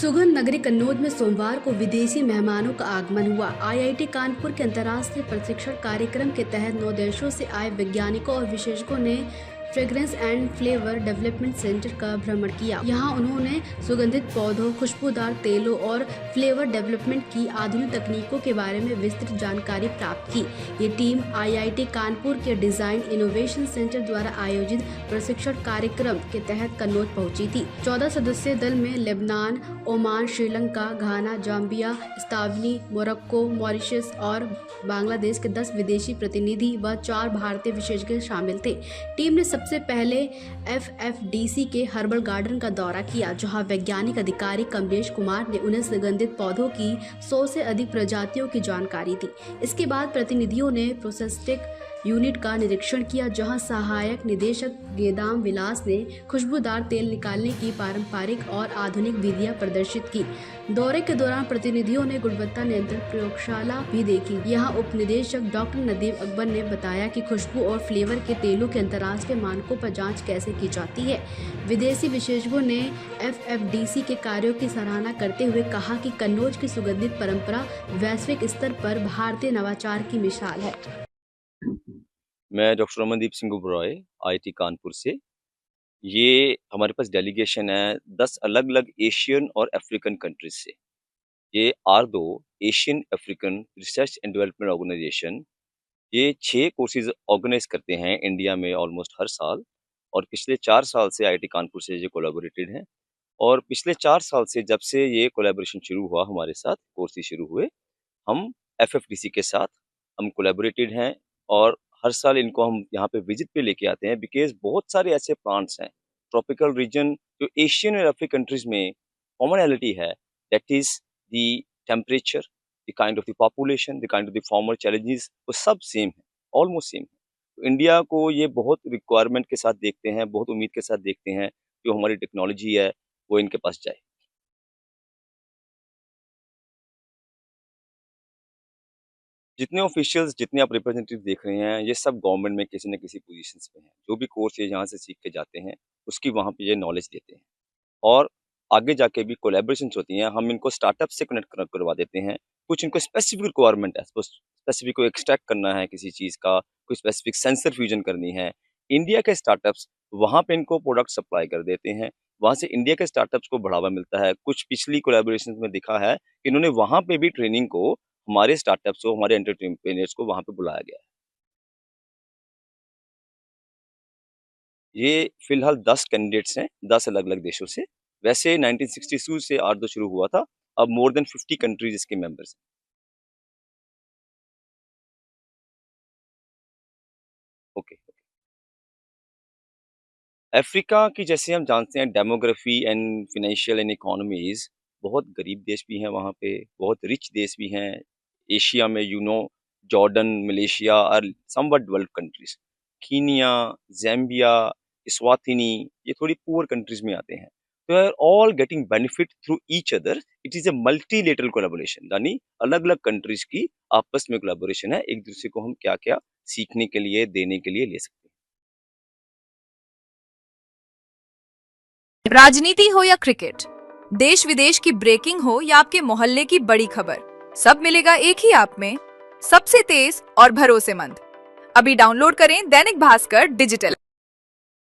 सुगंध नगरी कन्नौज में सोमवार को विदेशी मेहमानों का आगमन हुआ। आईआईटी कानपुर के अंतर्राष्ट्रीय प्रशिक्षण कार्यक्रम के तहत 9 देशों से आए वैज्ञानिकों और विशेषज्ञों ने fragrance and flavour development centre का भ्रमण किया। यहां उन्होंने सुगंधित पौधों, खुशबूदार तेलों और फ्लेवर डेवलपमेंट की आधुनिक तकनीकों के बारे में विस्तृत जानकारी प्राप्त की। ये टीम आईआईटी कानपुर के डिजाइन इनोवेशन सेंटर द्वारा आयोजित प्रशिक्षण कार्यक्रम के तहत कन्नौज पहुंची थी। 14 सदस्यीय दल में लेबनान, ओमान, श्रीलंका, घाना, जाम्बिया, स्तावनी, मोरक्को, मॉरिशस और बांग्लादेश के 10 विदेशी प्रतिनिधि व 4 भारतीय विशेषज्ञ शामिल थे। टीम ने सबसे पहले एफएफडीसी के हर्बल गार्डन का दौरा किया, जहां वैज्ञानिक अधिकारी कमलेश कुमार ने उन्हें सुगंधित पौधों की 100 से अधिक प्रजातियों की जानकारी दी। इसके बाद प्रतिनिधियों ने प्रोसेस्टिक यूनिट का निरीक्षण किया, जहां सहायक निदेशक गेदाम विलास ने खुशबूदार तेल निकालने की पारंपरिक और आधुनिक विधियां प्रदर्शित की। दौरे के दौरान प्रतिनिधियों ने गुणवत्ता नियंत्रण प्रयोगशाला भी देखी। यहां उप निदेशक डॉक्टर नदीम अकबर ने बताया कि खुशबू और फ्लेवर के तेलों के अंतर्राष्ट्रीय मानकों पर जांच कैसे की जाती है। विदेशी विशेषज्ञों ने एफएफडीसी के कार्यों की सराहना करते हुए कहा कि कन्नौज की सुगंधित परंपरा वैश्विक स्तर पर भारतीय नवाचार की मिसाल है। मैं डॉक्टर रमनदीप सिंह ओबरॉय आईआईटी कानपुर से। ये हमारे पास डेलीगेशन है 10 अलग-अलग एशियन और अफ्रीकन कंट्रीज से। ये आर2 Asian African research and development organisation ये 6 कोर्सेज ऑर्गेनाइज करते हैं इंडिया में ऑलमोस्ट हर साल, और पिछले 4 साल से आईआईटी कानपुर से ये कोलैबोरेटेड हैं। और पिछले 4 साल से जब से ये कोलैबोरेशन शुरू हुआ हमारे साथ, कोर्सेज शुरू हुए, हम एफएफडीसी के साथ हम कोलैबोरेटेड हैं और हर साल इनको हम यहाँ पे विजिट पे लेके आते हैं, बिकॉज बहुत सारे ऐसे प्लांट्स हैं ट्रॉपिकल रीजन जो एशियन और अफ्रीकन कंट्रीज में कॉमनैलिटी है, that is the temperature, the kind of the population, the kind of the former challenges, वो सब सेम है, ऑलमोस्ट सेम है। तो इंडिया को ये बहुत रिक्वायरमेंट के साथ देखते हैं, बहुत उम्मीद के साथ देखते हैं जो हमारी टेक्नोलॉजी है वो इनके पास जाए। जितने ऑफिशियल्स, जितने आप रिप्रेजेंटेटिव देख रहे हैं, ये सब गवर्नमेंट में किसी न किसी पोजीशंस पे हैं। जो भी कोर्स ये यहाँ से सीख के जाते हैं, उसकी वहाँ पे ये नॉलेज देते हैं। और आगे जाके भी कोलैबोरेशंस होती हैं, हम इनको स्टार्टअप से कनेक्ट करवा देते हैं। कुछ इनको स्पेसिफिक रिक्वायरमेंट है, सपोज स्पेसिफिक को एक्सट्रैक्ट करना है किसी चीज़ का, कोई स्पेसिफिक सेंसर फ्यूजन करनी है, इंडिया के स्टार्टअप्स वहाँ पे इनको प्रोडक्ट सप्लाई कर देते हैं। वहाँ से इंडिया के स्टार्टअप्स को बढ़ावा मिलता है। कुछ पिछली कोलैबोरेशंस में दिखा है कि इन्होंने वहाँ पे भी ट्रेनिंग को, हमारे स्टार्टअप्स को, हमारे एंटरप्रेन्योर्स को वहाँ पे बुलाया गया है। ये फिलहाल 10 कैंडिडेट्स हैं, 10 अलग-अलग देशों से। वैसे 1962 से आर2 शुरू हुआ था, अब मोर देन 50 कंट्रीज इसके मेंबर्स हैं। ओके। अफ्रीका की जैसे हम जानते हैं demography and financial and economies, बहुत गरीब देश भी हैं वहाँ पे, बहुत रिच देश भी हैं। एशिया में जॉर्डन, मलेशिया और somewhat developed countries, Kenya, Zambia, Eswatini, ये थोड़ी पुअर कंट्रीज में आते हैं। तो are all getting benefit through each other. It is a multilateral collaboration, यानी अलग अलग कंट्रीज की आपस में कोलैबोरेशन है। एक दूसरे को हम क्या क्या सीखने के लिए, देने के लिए ले सकते हैं। राजनीति हो या क्रिकेट, देश विदेश की ब्रेकिंग हो या आपके मोहल्ले की बड़ी खबर, सब मिलेगा एक ही ऐप में, सबसे तेज और भरोसेमंद। अभी डाउनलोड करें दैनिक भास्कर डिजिटल।